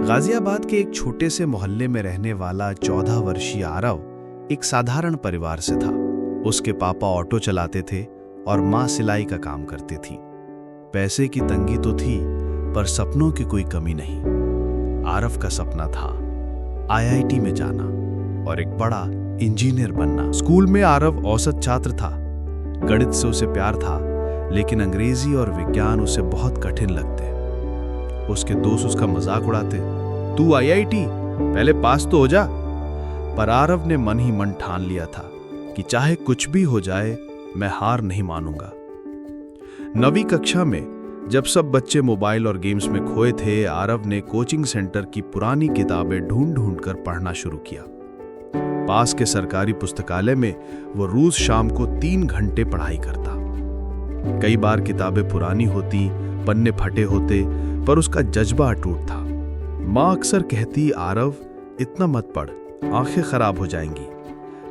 गाजियाबाद के एक छोटे से मोहल्ले में रहने वाला 14 वर्षीय आरव एक साधारण परिवार से था। उसके पापा ऑटो चलाते थे और माँ सिलाई का काम करती थी। पैसे की तंगी तो थी, पर सपनों की कोई कमी नहीं। आरव का सपना था आईआईटी में जाना और एक बड़ा इंजीनियर बनना। स्कूल में आरव औसत छात्र था। गणित से उसे प्यार था, लेकिन अंग्रेजी और विज्ञान उसे बहुत कठिन लगते। उसके दोस्त उसका मजाक उड़ाते, तू आईआईटी, पहले पास तो हो जा। पर आरव ने मन ही मन ठान लिया था कि चाहे कुछ भी हो जाए, मैं हार नहीं मानूंगा। 9वीं कक्षा में जब सब बच्चे मोबाइल और गेम्स में खोए थे, आरव ने कोचिंग सेंटर की पुरानी किताबें ढूंढ ढूंढ कर पढ़ना शुरू किया। पास के सरकारी पुस्तकालय में वो रोज शाम को 3 घंटे पढ़ाई करता। कई बार किताबें पुरानी होती, पन्ने फटे होते, पर उसका जज्बा अटूट था। माँ अक्सर कहती, आरव इतना मत पढ़, आंखें खराब हो जाएंगी।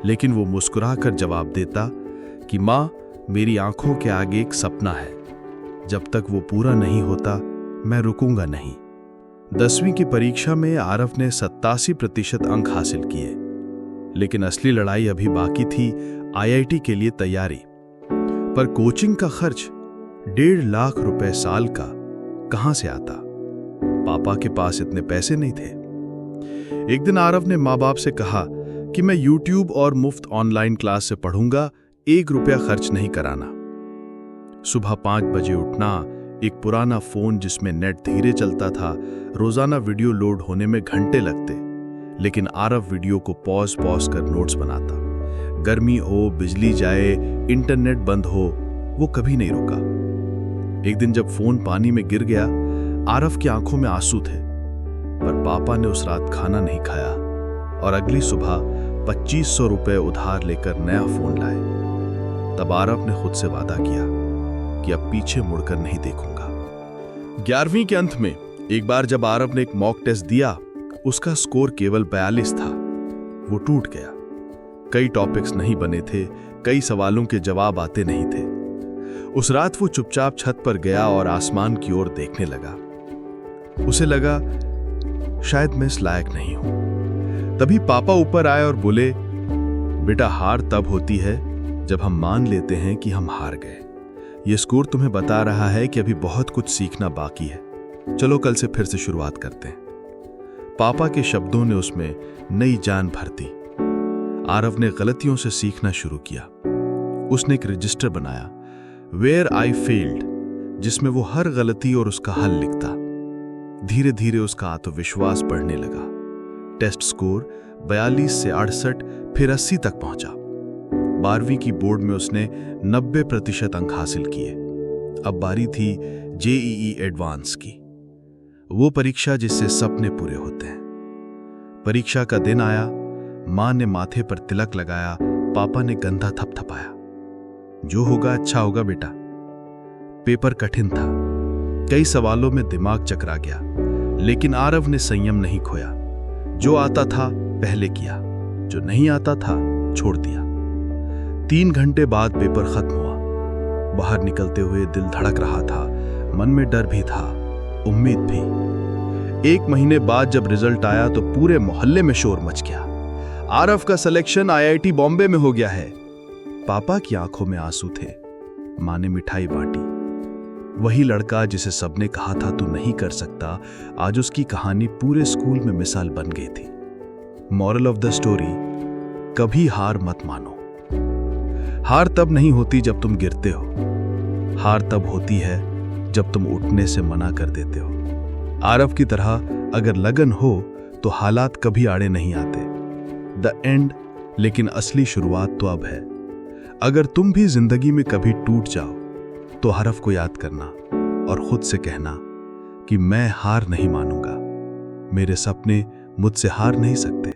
लेकिन वो मुस्कुराकर जवाब देता कि माँ, मेरी आंखों के आगे एक सपना है। जब तक वो पूरा नहीं होता, मैं रुकूंगा नहीं। 10वीं की परीक्षा में आरव ने 87% अंक हासिल किए। लेकिन असली लड़ाई अभी बाकी थी, आईआईटी के लिए तैयारी। पर कोचिंग का खर्च 1.5 लाख रुपए साल का कहां से आता? पापा के पास इतने पैसे नहीं थे। एक दिन आरव ने माँ बाप से कहा कि मैं यूट्यूब और मुफ्त ऑनलाइन क्लास से पढ़ूंगा, 1 रुपया खर्च नहीं कराना। सुबह 5 बजे उठना, एक पुराना फोन जिसमें नेट धीरे चलता था, रोजाना वीडियो लोड होने में घंटे लगते। लेकिन आरव वीडियो को पॉज कर नोट्स बनाता। गर्मी हो, बिजली जाए, इंटरनेट बंद हो, वो कभी नहीं रुका। एक दिन जब फोन पानी में गिर गया, आरव की आंखों में आंसू थे। पर पापा ने उस रात खाना नहीं खाया और अगली सुबह 2500 रुपए उधार लेकर नया फोन लाए। तब आरव ने खुद से वादा किया कि अब पीछे मुड़कर नहीं देखूंगा। 11वीं के अंत में एक बार जब आरव ने एक मॉक टेस्ट दिया, उसका स्कोर केवल 42 था। वो टूट गया। कई टॉपिक्स नहीं बने थे, कई सवालों के जवाब आते नहीं थे। उस रात वो चुपचाप छत पर गया और आसमान की ओर देखने लगा। उसे लगा शायद मैं इस लायक नहीं हूं। तभी पापा ऊपर आए और बोले, बेटा, हार तब होती है जब हम मान लेते हैं कि हम हार गए। ये स्कोर तुम्हें बता रहा है कि अभी बहुत कुछ सीखना बाकी है। चलो कल से फिर से शुरुआत करते हैं। पापा के शब्दों ने उसमें नई जान भर दी। आरव ने गलतियों से सीखना शुरू किया। उसने एक रजिस्टर बनाया, वेयर आई फेल्ड, जिसमें वो हर गलती और उसका हल लिखता। धीरे धीरे उसका आत्मविश्वास बढ़ने लगा। टेस्ट स्कोर 42 से 68, फिर 80 तक पहुंचा। 12वीं की बोर्ड में उसने 90% अंक हासिल किए। अब बारी थी जेईई एडवांस की, वो परीक्षा जिससे सपने पूरे होते हैं। परीक्षा का दिन आया। मां ने माथे पर तिलक लगाया, पापा ने कंधा थपथपाया। जो होगा अच्छा होगा बेटा। पेपर कठिन था। कई सवालों में दिमाग चकरा गया, लेकिन आरव ने संयम नहीं खोया। जो आता था पहले किया, जो नहीं आता था छोड़ दिया। 3 घंटे बाद पेपर खत्म हुआ। बाहर निकलते हुए दिल धड़क रहा था, मन में डर भी था, उम्मीद भी। 1 महीने बाद जब रिजल्ट आया तो पूरे मोहल्ले में शोर मच गया। आरव का सिलेक्शन आईआईटी बॉम्बे में हो गया है। पापा की आंखों में आंसू थे। मां ने मिठाई बांटी। वही लड़का जिसे सबने कहा था तू नहीं कर सकता, आज उसकी कहानी पूरे स्कूल में मिसाल बन गई थी। मॉरल ऑफ द स्टोरी, कभी हार मत मानो। हार तब नहीं होती जब तुम गिरते हो। हार तब होती है जब तुम उठने से मना कर देते हो। आरव की तरह अगर लगन हो तो हालात कभी आड़े नहीं आते। द एंड, लेकिन असली शुरुआत तो अब है। अगर तुम भी जिंदगी में कभी टूट जाओ तो आरव को याद करना और खुद से कहना कि मैं हार नहीं मानूंगा। मेरे सपने मुझसे हार नहीं सकते।